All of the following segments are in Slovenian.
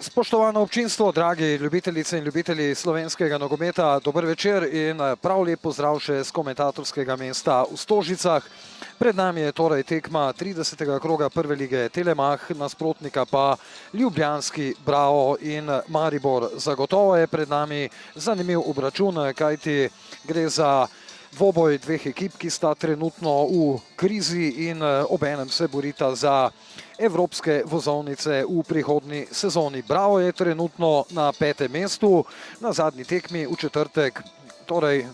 Spoštovano občinstvo, dragi ljubitelice in ljubitelji slovenskega nogometa, dober večer in prav lep pozdrav še z komentatorskega mesta v Stožicah. Pred nami je torej tekma 30. kroga prve lige Telemach, nasprotnika pa ljubljanski Bravo in Maribor. Zagotovo je pred nami zanimiv obračun, kajti gre za dvoboj dveh ekip, ki sta trenutno v krizi in obenem se borita za evropske vozovnice v prihodnji sezoni. Bravo je trenutno na 5. mestu, na zadnji tekmi v četrtek, torej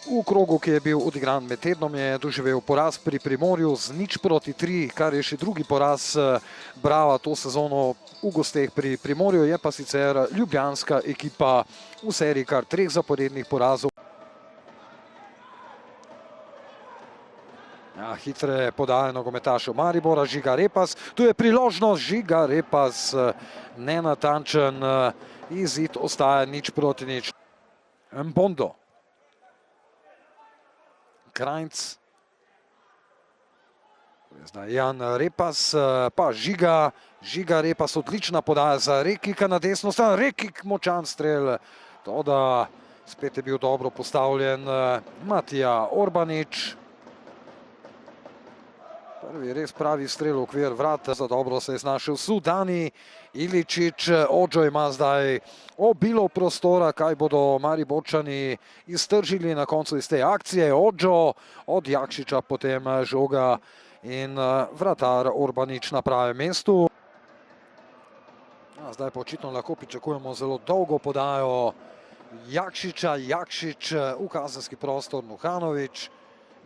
v krogu, ki je bil odigran med tednom, je doživel poraz pri Primorju z 0-3, kar je še drugi poraz Brava to sezono v gosteh pri Primorju, je pa sicer ljubljanska ekipa v seriji kar 3 zaporednih porazov. Hitre podaje nogometašev Maribora, Žiga Repas. Tu je priložnost, Žiga Repas nenatančen, izid ostaja 0-0. Mbondo. Krajnc. Zdaj Jan Repas, pa Žiga. Žiga Repas, odlična podaja za Rekika na desno stran. Rekik, močan strel. Toda spet je bil dobro postavljen Matija Orbanič. Prvi res pravi strel v okvir vrat, za dobro se je znašel Sudani Iličić. Odžo ima zdaj obilo prostora, kaj bodo Mariborčani iztržili na koncu iz te akcije. Odžo od Jakšiča, potem žoga in vratar Orbanič na pravem mestu. Zdaj pa očitno lahko pričakujemo zelo dolgo podajo Jakšiča. Jakšič v kazenski prostor, Nuhanović.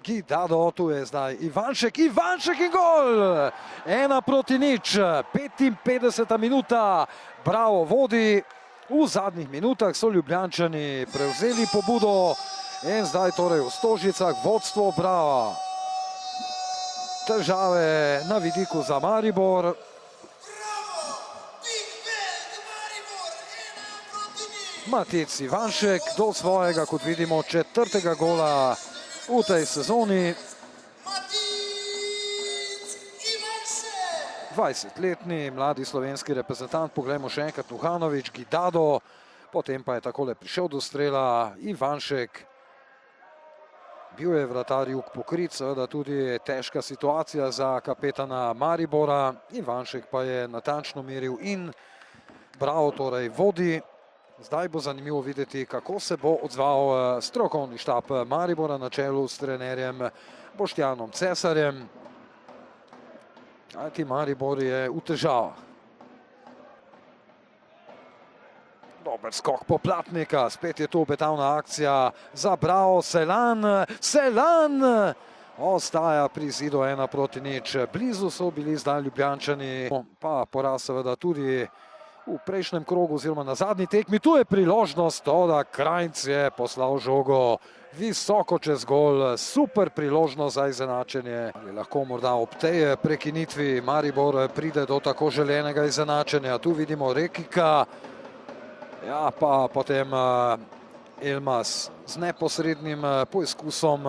Gidado, tu je zdaj Ivanšek in gol! 1-0, 55. minuta, Bravo vodi. V zadnjih minutah so Ljubljančani prevzeli pobudo in zdaj torej v Stožicah vodstvo Brava. Težave na vidiku za Maribor. Matec Ivanšek do svojega, kot vidimo, 4. gola v tej sezoni. 20-letni mladi slovenski reprezentant, poglejmo še enkrat Nuhanović, Gidado, potem pa je takole prišel do strela Ivanšek. Bil je vratar Jug pokrit, seveda tudi težka situacija za kapetana Maribora. Ivanšek pa je natančno meril in Bravo torej vodi. Zdaj bo zanimivo videti, kako se bo odzval strokovni štab Maribora na čelu s trenerjem Boštjanom Cesarjem. Kajti Maribor je v težavah. Dober skok Poplatnika, spet je to obetavna akcija za Bravo. Selan ostaja pri zidu 1-0. Blizu so bili zdaj Ljubljančani, pa poraz seveda tudi v prejšnjem krogu oziroma na zadnji tekmi. Tu je priložnost, toda Krajnc je poslal žogo visoko čez gol. Super priložnost za izenačenje. Lahko morda ob tej prekinitvi Maribor pride do tako želenega izenačenja. Tu vidimo Rekika, ja, pa potem Elmas z neposrednim poizkusom.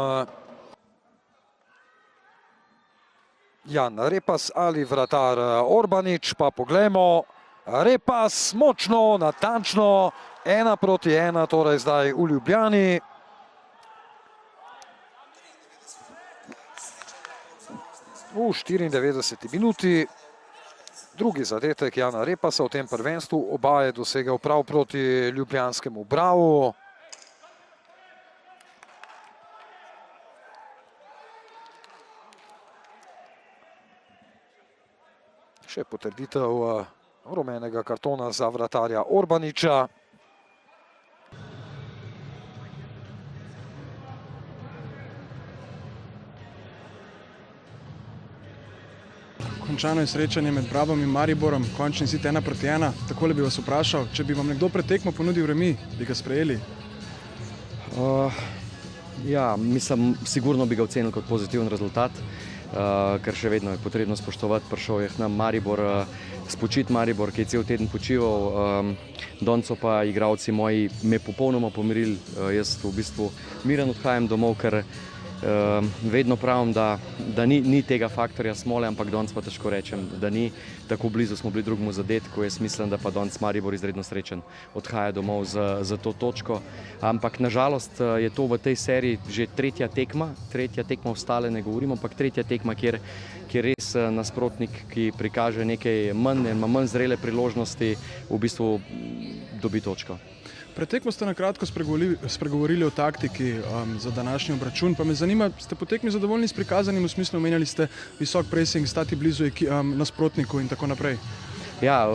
Jan Repas ali vratar Orbanič, pa poglejmo. Repas močno, natančno, 1-1, torej zdaj v Ljubljani. V 94. minuti drugi zadetek Jana Repasa v tem prvenstvu, oba je dosegel prav proti ljubljanskemu Bravu. Še potrditev rumenega kartona za vratarja Orbaniča. Končano je srečanje med Bravom in Mariborom, končni izid 1-1. Takole bi vas vprašal, če bi vam nekdo pred tekmo ponudil remi, bi ga sprejeli? Ja, mislim, sigurno bi ga ocenil kot pozitiven rezultat, ker še vedno je potrebno spoštovati. Prišel je k nam Maribor, spočit Maribor, ki je cel teden počival. Danes so pa igralci moji me popolnoma pomirili. Jaz v bistvu miren odhajam domov, ker Vedno pravim, da ni tega faktorja smole, ampak danes pa težko rečem, da ni. Tako blizu smo bili drugemu zadetku, jaz mislim, da pa danes Maribor izredno srečen odhaja domov za to točko. Ampak nažalost je to v tej seriji že tretja tekma ostale ne govorimo, ampak tretja tekma, kjer res nasprotnik, ki prikaže nekaj manj zrele priložnosti, v bistvu dobi točko. Pred tekmo ste na kratko spregovorili o taktiki za današnji obračun, pa me zanima, ste po tekmi zadovoljni s prikazanim, v smislu omenjali ste visok pressing, stati blizu nasprotniku in tako naprej? Ja,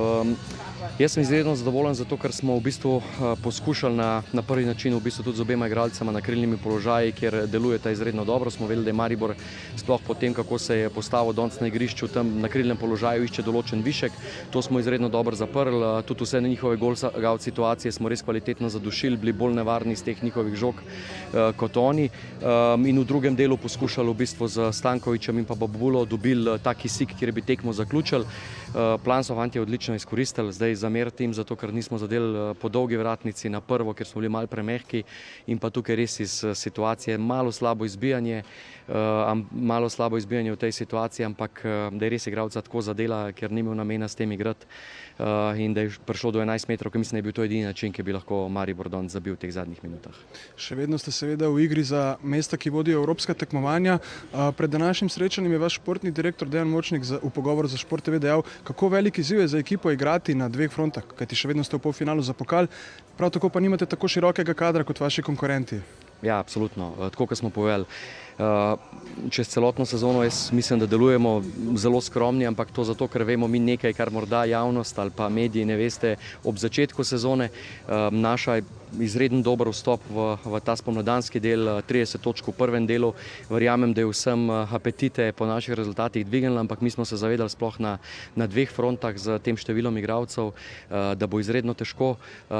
jaz sem izredno zadovoljen zato, ker smo v bistvu poskušali na prvi način v bistvu tudi z obema igralcema na krilnimi položaji, kjer delujeta izredno dobro. Smo vedeli, da je Maribor sploh po tem, kako se je postavil danes na igrišču, tam na krilnem položaju išče določen višek. To smo izredno dobro zaprli, tudi vse njihove gol situacije smo res kvalitetno zadušili, bili bolj nevarni iz teh njihovih žog kot oni. In v drugem delu poskušali v bistvu z Stankovićem in pa Babulo dobili ta kisik, kjer bi tekmo zaključili. Plan so fantje odlično izkoristili, zdaj zameriti jim zato, ker nismo zadeli po dolgi vratnici na prvo, ker smo bili malo premehki in pa tukaj res iz situacije malo slabo izbijanje v tej situaciji, ampak da je res igralca tako zadela, ker ni imel namena s tem igrati in da je prišlo do 11 metrov, ker mislim, da je bil to edini način, ki bi lahko Maribor danes zabil v teh zadnjih minutah. Še vedno ste seveda v igri za mesta, ki vodijo evropska tekmovanja. Pred današnjim srečanjem je vaš športni direktor Dejan Močnik v pogovoru za Šport TV dejal, kako velik izziv je za ekipo igrati na dveh frontah, kajti še vedno ste v polfinalu za pokal, prav tako pa nimate tako širokega kadra kot vaši konkurenti. Ja, absolutno. Tako, kot smo povedali, čez celotno sezono jaz mislim, da delujemo zelo skromni, ampak to zato, ker vemo mi nekaj, kar morda javnost ali pa mediji ne veste ob začetku sezone. Naša izredno dober vstop v ta spomladanski del, 30 točk v prvem delu. Verjamem, da je vsem apetite po naših rezultatih dvignilo, ampak mi smo se zavedali sploh na dveh frontah z tem številom igralcev, da bo izredno težko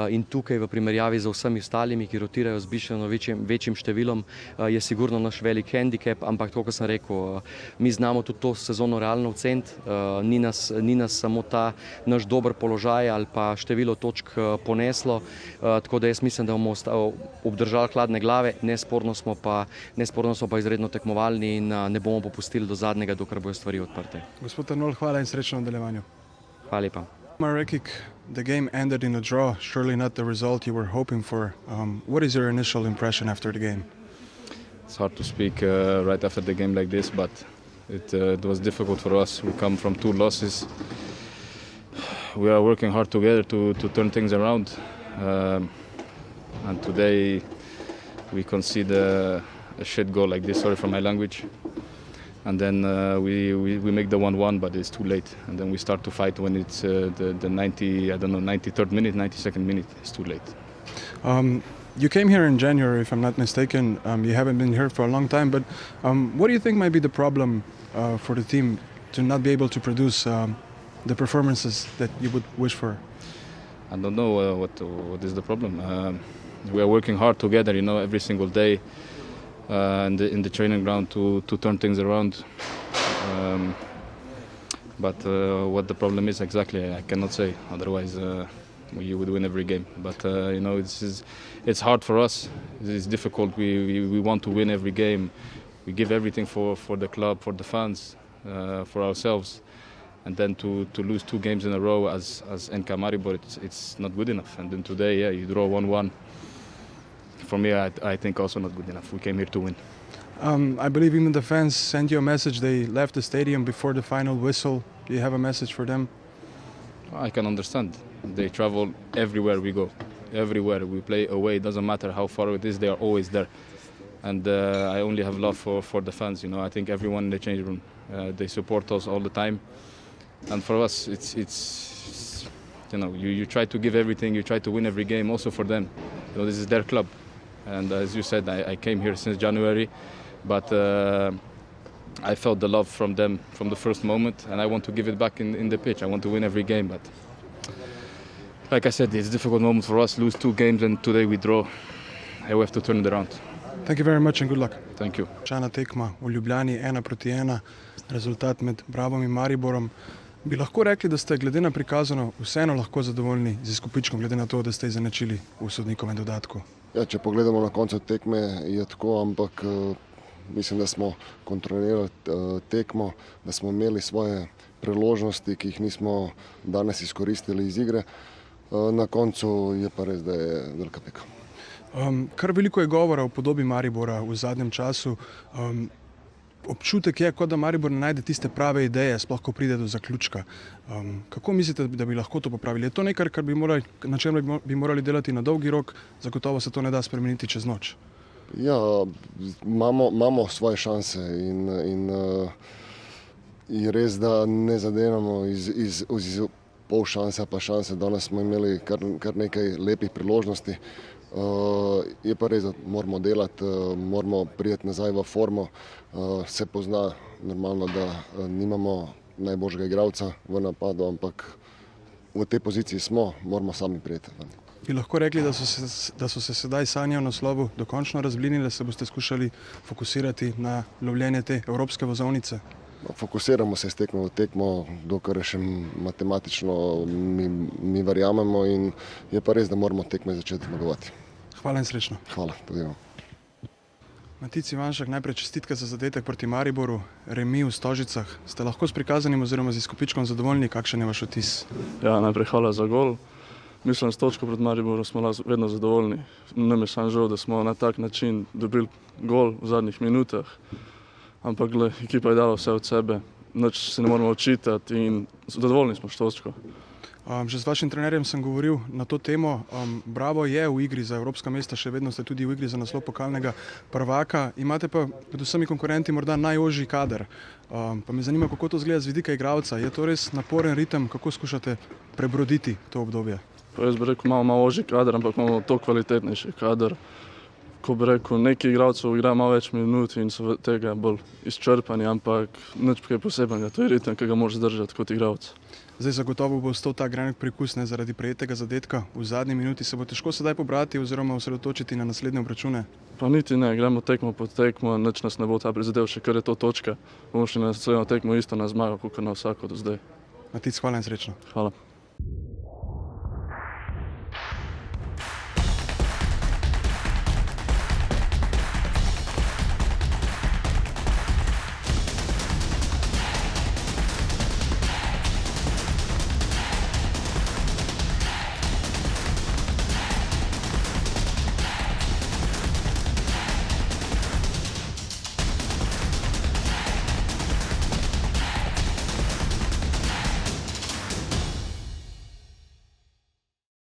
in tukaj v primerjavi z vsemi ostalimi, ki rotirajo z bistveno večjim številom, je sigurno naš velik handicap, ampak to, kot sem rekel, mi znamo tudi to sezono realno oceniti, ni nas samo ta naš dober položaj ali pa število točk poneslo, tako da jaz mislim, da bomo obdržali hladne glave, nesporno smo pa izredno tekmovalni in ne bomo popustili do zadnjega, dokler bojo stvari odprte. Gospod Arnold, hvala in srečno v nadaljevanju. Hvala lepa. Rekik, the game ended in a draw, surely not the result you were hoping for. What is your initial impression after the game? It's hard to speak right after the game like this, but it was difficult for us. We come from 2 losses. We are working hard together to turn things around. And today we concede a shit goal like this, sorry for my language. And then we make the 1-1, but it's too late. And then we start to fight when it's the 93rd minute, 92nd minute. It's too late. You came here in January, if I'm not mistaken. You haven't been here for a long time, but what do you think might be the problem for the team to not be able to produce the performances that you would wish for? I don't know what is the problem. We are working hard together, every single day in the training ground to turn things around. But what the problem is exactly, I cannot say. Otherwise, you would win every game. But it's hard for us. It's difficult. We want to win every game. We give everything for the club, for the fans, for ourselves. And then to lose 2 games in a row as NK Maribor, it's not good enough. And then today, you draw 1-1. For me, I think also not good enough. We came here to win. I believe even the fans sent you a message. They left the stadium before the final whistle. Do you have a message for them? I can understand. They travel everywhere we go. Everywhere we play away, it doesn't matter how far it is, they are always there. And I only have love for the fans. I think everyone in the change room, they support us all the time. And for us, it's you try to give everything, you try to win every game, also for them. This is their club. And as you said, I came here since January, but I felt the love from them from the first moment, and I want to give it back in the pitch. I want to win every game, but like I said, it's a difficult moment for us, lose 2 games, and today we draw. We have to turn it around. Thank you very much and good luck. Thank you. Čana tekma v Ljubljani 1-1, rezultat med Brabom in Mariborom. Bi lahko rekli, da ste glede na prikazano vseeno lahko zadovoljni z izkupičkom, glede na to, da ste izenačili v sodnikovem dodatku? Ja, če pogledamo na koncu tekme, je tako, ampak Mislim, da smo kontrolirali tekmo, da smo imeli svoje priložnosti, ki jih nismo danes izkoristili iz igre. Na koncu je pa res, da je velika peka. Kar veliko je govora o podobi Maribora v zadnjem času. Občutek je, kot da Maribor ne najde tiste prave ideje, sploh ko pride do zaključka. Kako mislite, da bi lahko to popravili? Je to nekaj, na čem bi morali delati na dolgi rok? Zagotovo se to ne da spremeniti čez noč. Ja, imamo svoje šanse in res, da ne zadenamo iz pol šanse pa šanse. Danes smo imeli kar nekaj lepih priložnosti. Je pa res, da moramo delati, moramo priti nazaj v formo. Se pozna normalno, da nimamo najboljšega igralca v napadu, ampak v tej poziciji smo, moramo sami priti. Bi lahko rekli, da so se sedaj sanje o naslovu dokončno razblinile, se boste skušali fokusirati na lovljenje te evropske vozovnice? Fokusiramo se s tekmo v tekmo, dokler še matematično mi verjamemo in je pa res, da moramo tekme začeti zmagovati. Hvala in srečno. Hvala, tudi vam. Matic Ivanšek, najprej čestitke za zadetek proti Mariboru, remi v Stožicah. Ste lahko s prikazanim oziroma z izkupičkom zadovoljni? Kakšen je vaš vtis? Ja, najprej hvala za gol. Mislim, s točko proti Mariboru smo vedno zadovoljni. Nam je sam žal, da smo na tak način dobili gol v zadnjih minutah. Ampak ekipa je dala vse od sebe, nič se ne moramo očitati in zadovoljni smo s točko. Že z vašim trenerjem sem govoril na to temo. Bravo je v igri za evropska mesta, še vedno ste tudi v igri za naslov pokalnega prvaka. Imate pa med vsemi konkurenti morda najožji kader. Pa me zanima, kako to izgleda z vidika igralca. Je to res naporen ritem, kako skušate prebroditi to obdobje? Pa jaz bi rekel, imamo malo ožji kader, ampak imamo to kvalitetnejši kader. Ko bi rekel, neki igralcev igra malo več minut in so tega bolj izčrpani, ampak nič kaj posebnega, to je ritem, ki ga moraš zdržati kot igralec. Zdaj zagotovo bo ostal ta grenek prekus zaradi prejetega zadetka. V zadnji minuti se bo težko sedaj pobrati oziroma osredotočiti na naslednje obračune. Pa niti ne, gremo tekmo po tekmo, nič nas ne bo ta prizadel, še kar je to točka. Bomo šli na naslednjo tekmo isto na zmago, kot na vsako do zdaj. Matic, hvala in srečno. Hvala.